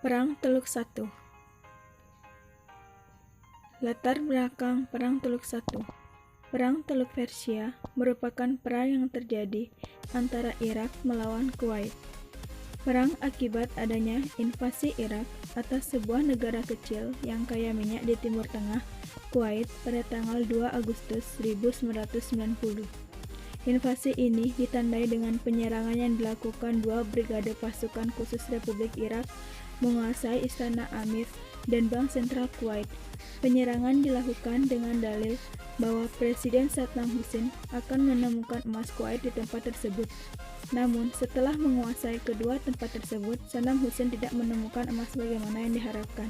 Perang Teluk Satu. Latar belakang Perang Teluk Satu. Perang Teluk Persia merupakan perang yang terjadi antara Irak melawan Kuwait. Perang akibat adanya invasi Irak atas sebuah negara kecil yang kaya minyak di Timur Tengah, Kuwait, pada tanggal 2 Agustus 1990. Invasi ini ditandai dengan penyerangan yang dilakukan dua brigade pasukan khusus Republik Irak menguasai Istana Amir dan Bank Sentral Kuwait. Penyerangan dilakukan dengan dalil bahwa Presiden Saddam Hussein akan menemukan emas Kuwait di tempat tersebut. Namun, setelah menguasai kedua tempat tersebut, Saddam Hussein tidak menemukan emas sebagaimana yang diharapkan.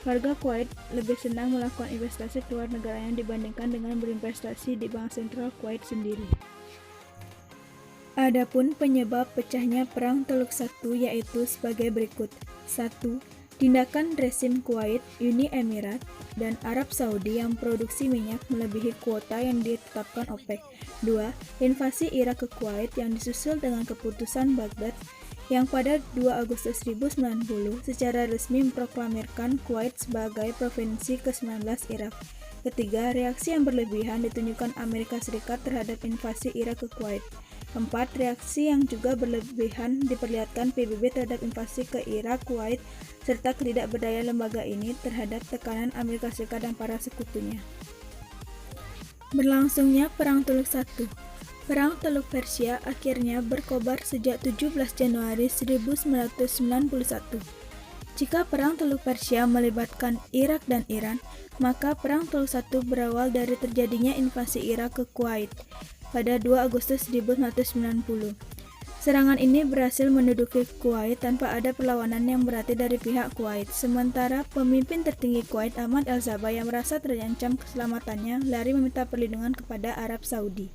Warga Kuwait lebih senang melakukan investasi keluar negaranya dibandingkan dengan berinvestasi di Bank Sentral Kuwait sendiri. Adapun penyebab pecahnya Perang Teluk Satu yaitu sebagai berikut. 1. Tindakan rezim Kuwait, Uni Emirat, dan Arab Saudi yang produksi minyak melebihi kuota yang ditetapkan OPEC. 2. Invasi Irak ke Kuwait yang disusul dengan keputusan Baghdad yang pada 2 Agustus 1990 secara resmi memproklamirkan Kuwait sebagai provinsi ke-19 Irak. Ketiga, reaksi yang berlebihan ditunjukkan Amerika Serikat terhadap invasi Irak ke Kuwait. 4. Reaksi yang juga berlebihan diperlihatkan PBB terhadap invasi ke Irak, Kuwait, serta ketidakberdayaan lembaga ini terhadap tekanan Amerika Serikat dan para sekutunya. Berlangsungnya Perang Teluk Satu. Perang Teluk Persia akhirnya berkobar sejak 17 Januari 1991. Jika Perang Teluk Persia melibatkan Irak dan Iran, maka Perang Teluk Satu berawal dari terjadinya invasi Irak ke Kuwait pada 2 Agustus 1990. Serangan ini berhasil menduduki Kuwait tanpa ada perlawanan yang berarti dari pihak Kuwait. Sementara pemimpin tertinggi Kuwait, Ahmad al-Sabah, yang merasa terancam keselamatannya, lari meminta perlindungan kepada Arab Saudi.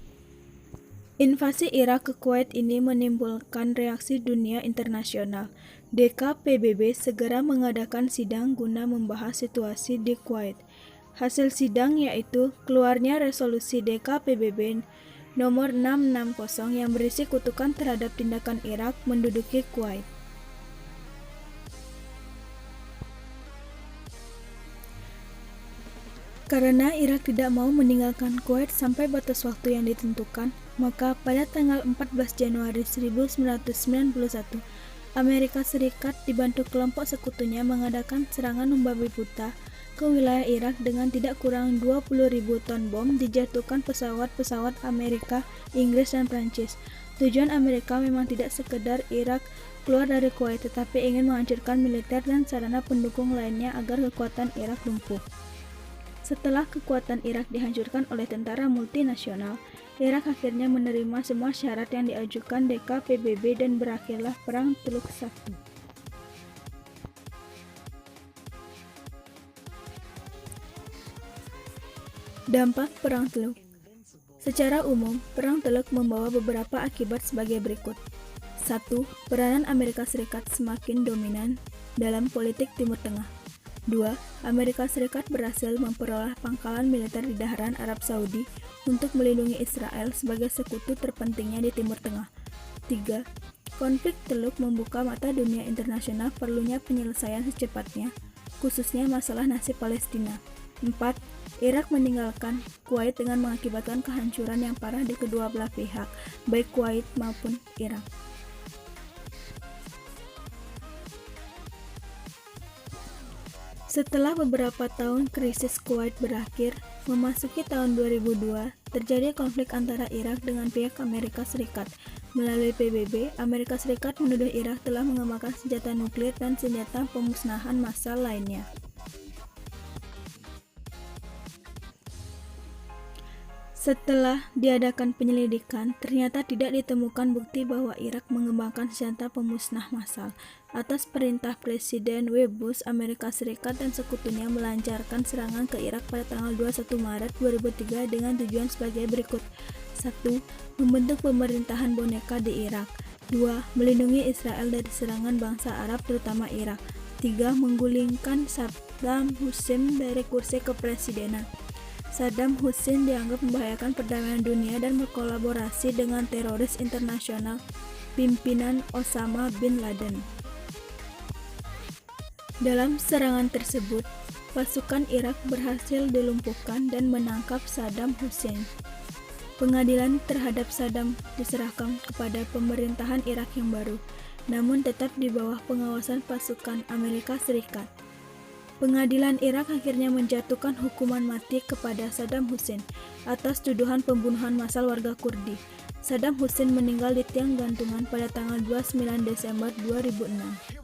Invasi Irak ke Kuwait ini menimbulkan reaksi dunia internasional. DKPBB segera mengadakan sidang guna membahas situasi di Kuwait. Hasil sidang yaitu keluarnya resolusi DKPBB nomor 660 yang berisi kutukan terhadap tindakan Irak menduduki Kuwait. Karena Irak tidak mau meninggalkan Kuwait sampai batas waktu yang ditentukan, maka pada tanggal 14 Januari 1991, Amerika Serikat dibantu kelompok sekutunya mengadakan serangan membabi buta ke wilayah Irak dengan tidak kurang 20.000 ton bom dijatuhkan pesawat-pesawat Amerika, Inggris, dan Prancis. Tujuan Amerika memang tidak sekedar Irak keluar dari Kuwait, tetapi ingin menghancurkan militer dan sarana pendukung lainnya agar kekuatan Irak lumpuh. Setelah kekuatan Irak dihancurkan oleh tentara multinasional, Irak akhirnya menerima semua syarat yang diajukan DKPBB dan berakhirlah Perang Teluk Satu. Dampak Perang Teluk. Secara umum, Perang Teluk membawa beberapa akibat sebagai berikut. 1. Peranan Amerika Serikat semakin dominan dalam politik Timur Tengah. 2. Amerika Serikat berhasil memperoleh pangkalan militer di daharan Arab Saudi untuk melindungi Israel sebagai sekutu terpentingnya di Timur Tengah. 3. Konflik Teluk membuka mata dunia internasional perlunya penyelesaian secepatnya, khususnya masalah nasib Palestina. 4. Irak meninggalkan Kuwait dengan mengakibatkan kehancuran yang parah di kedua belah pihak, baik Kuwait maupun Irak. Setelah beberapa tahun krisis Kuwait berakhir, memasuki tahun 2002, terjadi konflik antara Irak dengan pihak Amerika Serikat. Melalui PBB, Amerika Serikat menuduh Irak telah mengembangkan senjata nuklir dan senjata pemusnahan massal lainnya. Setelah diadakan penyelidikan, ternyata tidak ditemukan bukti bahwa Irak mengembangkan senjata pemusnah massal. Atas perintah Presiden W. Bush, Amerika Serikat dan sekutunya melancarkan serangan ke Irak pada tanggal 21 Maret 2003 dengan tujuan sebagai berikut. 1. Membentuk pemerintahan boneka di Irak. 2. Melindungi Israel dari serangan bangsa Arab terutama Irak. 3. Menggulingkan Saddam Hussein dari kursi kepresidenan. Saddam Hussein dianggap membahayakan perdamaian dunia dan berkolaborasi dengan teroris internasional pimpinan Osama bin Laden. Dalam serangan tersebut, pasukan Irak berhasil dilumpuhkan dan menangkap Saddam Hussein. Pengadilan terhadap Saddam diserahkan kepada pemerintahan Irak yang baru, namun tetap di bawah pengawasan pasukan Amerika Serikat. Pengadilan Irak akhirnya menjatuhkan hukuman mati kepada Saddam Hussein atas tuduhan pembunuhan massal warga Kurdi. Saddam Hussein meninggal di tiang gantungan pada tanggal 29 Desember 2006.